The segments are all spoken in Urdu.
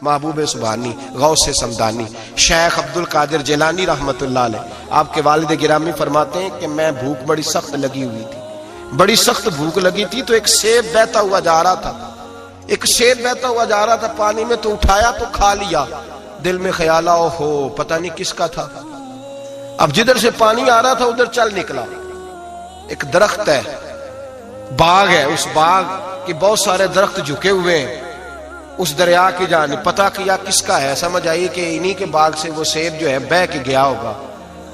محبوب سبحانی غوث سمدانی شیخ عبد القادر جیلانی رحمت اللہ علیہ، آپ کے والد گرامی فرماتے ہیں کہ میں بھوک بڑی سخت لگی ہوئی تھی، بڑی سخت بھوک لگی تھی تو ایک سیب بہتا ہوا جا رہا تھا، ایک سیب بہتا ہوا جا رہا تھا پانی میں، تو اٹھایا تو کھا لیا، دل میں خیال آؤ ہو پتہ نہیں کس کا تھا۔ اب جدھر سے پانی آ رہا تھا ادھر چل نکلا، ایک درخت ہے، باغ ہے، اس باغ کے بہت سارے درخت جھکے ہوئے ہیں، اس دریا کی جانب پتہ کیا کس کا ہے، سمجھ آئی کہ انہی کے باغ سے وہ سیب جو ہے بہ کے گیا ہوگا۔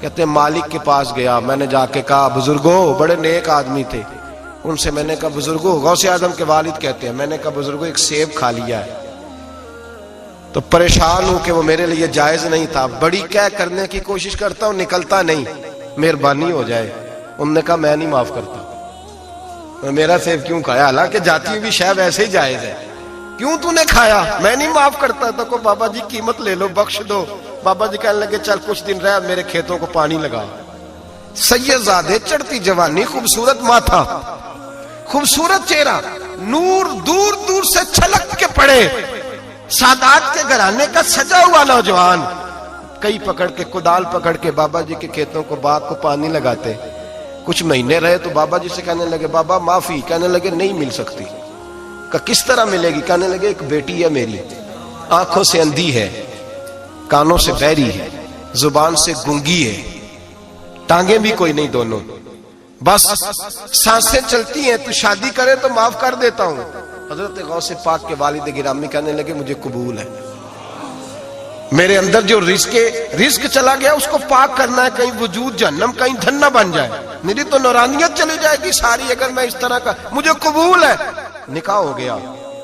کہتے ہیں مالک کے پاس گیا، میں نے جا کے کہا بزرگوں، بڑے نیک آدمی تھے، ان سے میں نے کہا بزرگوں، غوث اعظم کے والد کہتے ہیں، میں نے کہا بزرگوں ایک سیب کھا لیا ہے، تو پریشان ہوں کہ وہ میرے لیے جائز نہیں تھا، بڑی کہہ کرنے کی کوشش کرتا ہوں نکلتا نہیں، مہربانی ہو جائے۔ انہوں نے کہا میں نہیں معاف کرتا، میرا سیب کیوں کھایا، حالانکہ جاتی ہوئی شے ویسے ہی جائز ہے، کیوں تو نے کھایا، میں نہیں معاف کرتا۔ تو کو بابا جی قیمت لے لو، بخش دو۔ بابا جی کہنے لگے چل کچھ دن رہ، میرے کھیتوں کو پانی لگا۔ سید زادے، چڑھتی جوانی، خوبصورت ماتھا، خوبصورت چہرہ، نور دور دور سے چھلک کے پڑے، سادات کے گھرانے کا سجا ہوا نوجوان، کئی پکڑ کے کدال پکڑ کے بابا جی کے کھیتوں کو باغ کو پانی لگاتے۔ کچھ مہینے رہے تو بابا جی سے کہنے لگے بابا معافی، کہنے لگے نہیں مل سکتی۔ کہ کس طرح ملے گی، کہنے لگے ایک بیٹی ہے میری، آنکھوں سے اندھی ہے، کانوں سے بہری ہے، زبان سے گنگی ہے، ٹانگیں بھی کوئی نہیں دونوں، بس سانسیں چلتی ہیں، تو شادی کرے تو معاف کر دیتا ہوں۔ حضرت غوث پاک کے والد گرامی کہنے لگے مجھے قبول ہے، میرے اندر جو رزق چلا گیا اس کو پاک کرنا ہے، کہیں وجود جہنم کہیں دھن نہ بن جائے، میری تو نورانیت چلی جائے گی ساری اگر میں اس طرح کا، مجھے قبول ہے۔ نکاح ہو گیا۔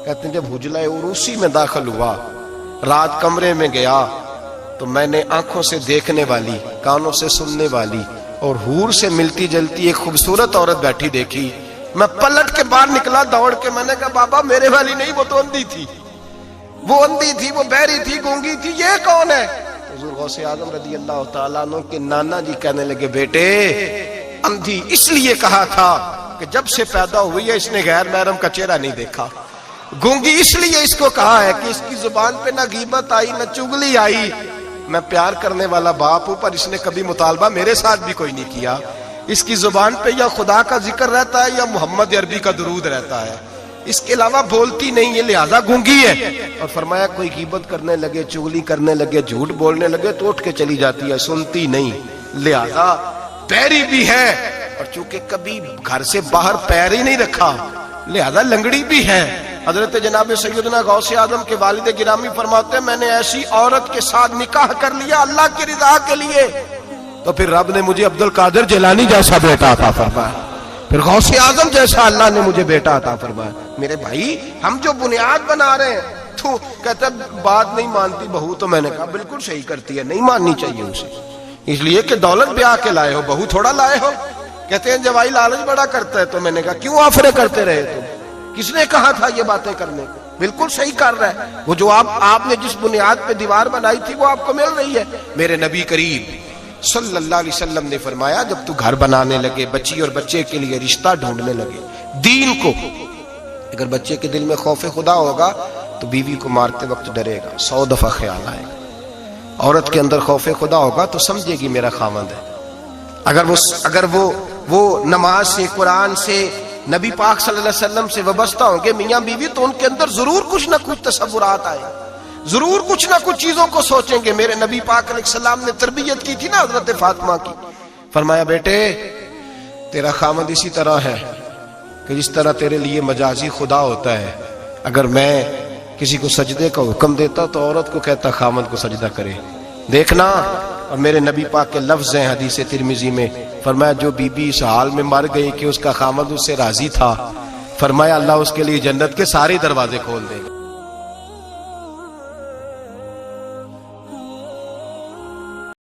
کہتے ہیں جب حجلہ عروسی میں داخل ہوا، رات کمرے میں گیا تو میں نے آنکھوں سے دیکھنے والی، کانوں سے سننے والی اور حور سے ملتی جلتی ایک خوبصورت عورت بیٹھی دیکھی۔ میں پلٹ کے باہر نکلا دوڑ کے، میں نے کہا بابا میرے والی نہیں، وہ تو اندھی تھی، وہ اندھی تھی، وہ بہری تھی، گونگی تھی، یہ کون ہے؟ حضور غوث اعظم رضی اللہ تعالیٰ عنہ کے نانا جی کہنے لگے بیٹے اندھی اس لیے کہا تھا کہ جب سے پیدا ہوئی ہے اس نے غیر محرم کا چہرہ نہیں دیکھا، گونگی اس لیے اس کو کہا ہے کہ اس کی زبان پہ نہ غیبت آئی نہ چغلی آئی، میں پیار کرنے والا باپ ہوں پر اس نے کبھی مطالبہ میرے ساتھ بھی کوئی نہیں کیا، اس کی زبان پہ یا خدا کا ذکر رہتا ہے یا محمد عربی کا درود رہتا ہے، اس کے علاوہ بولتی نہیں، یہ لہذا گونگی ہے۔ اور فرمایا کوئی غیبت کرنے لگے، چغلی کرنے لگے، جھوٹ بولنے لگے تو اٹھ کے چلی جاتی ہے، سنتی نہیں، لہذا بہری بھی ہے، اور چونکہ کبھی گھر سے باہر پیر ہی نہیں رکھا لہذا لنگڑی بھی ہے۔ حضرت جناب سیدنا غوث اعظم کے والد گرامی فرماتے ہیں میں نے ایسی عورت کے ساتھ نکاح کر لیا اللہ کی رضا کے لیے، تو پھر رب نے مجھے عبد القادر جیلانی جیسا بیٹا عطا فرمایا، پھر غوث اعظم جیسا اللہ نے مجھے بیٹا عطا فرمایا۔ میرے بھائی ہم جو بنیاد بنا رہے ہیں، تو کہتا بات نہیں مانتی بہو، تو میں نے کہا بالکل صحیح کرتی ہے، نہیں ماننی چاہیے اسے، اس لیے کہ دولت بیاہ کے لائے ہو، بہو تھوڑا لائے ہو۔ کہتے ہیں جوائی لالچ بڑا کرتا ہے، تو میں نے کہا کیوں آفرے کرتے رہے تم، کس نے کہا تھا یہ باتیں کرنے کو، بالکل صحیح کر رہا ہے، وہ جو آپ نے جس بنیاد پہ دیوار بنائی تھی وہ آپ کو مل رہی ہے۔ میرے نبی کریم صلی اللہ علیہ وسلم نے فرمایا جب تو گھر بنانے لگے، بچی اور بچے کے لیے رشتہ ڈھونڈنے لگے، دین کو، اگر بچے کے دل میں خوف خدا ہوگا تو بیوی کو مارتے وقت ڈرے گا، 100 دفعہ خیال آئے گا، عورت کے اندر خوف خدا ہوگا تو سمجھے گی میرا خاوند ہے، اگر وہ نماز سے، قرآن سے، نبی پاک صلی اللہ علیہ وسلم سے وابستہ ہوں گے میاں بیوی، تو ان کے اندر ضرور کچھ نہ کچھ تصورات آئے، ضرور کچھ نہ کچھ چیزوں کو سوچیں گے۔ میرے نبی پاک علیہ السلام نے تربیت کی تھی نا حضرت فاطمہ کی، فرمایا بیٹے تیرا خامد اسی طرح ہے کہ جس طرح تیرے لیے مجازی خدا ہوتا ہے، اگر میں کسی کو سجدے کا حکم دیتا تو عورت کو کہتا خامد کو سجدہ کرے، دیکھنا۔ اور میرے نبی پاک کے لفظ ہیں حدیث ترمذی میں، فرمایا جو بی بی اس حال میں مر گئی کہ اس کا خامد اس سے راضی تھا، فرمایا اللہ اس کے لیے جنت کے سارے دروازے کھول دے گا۔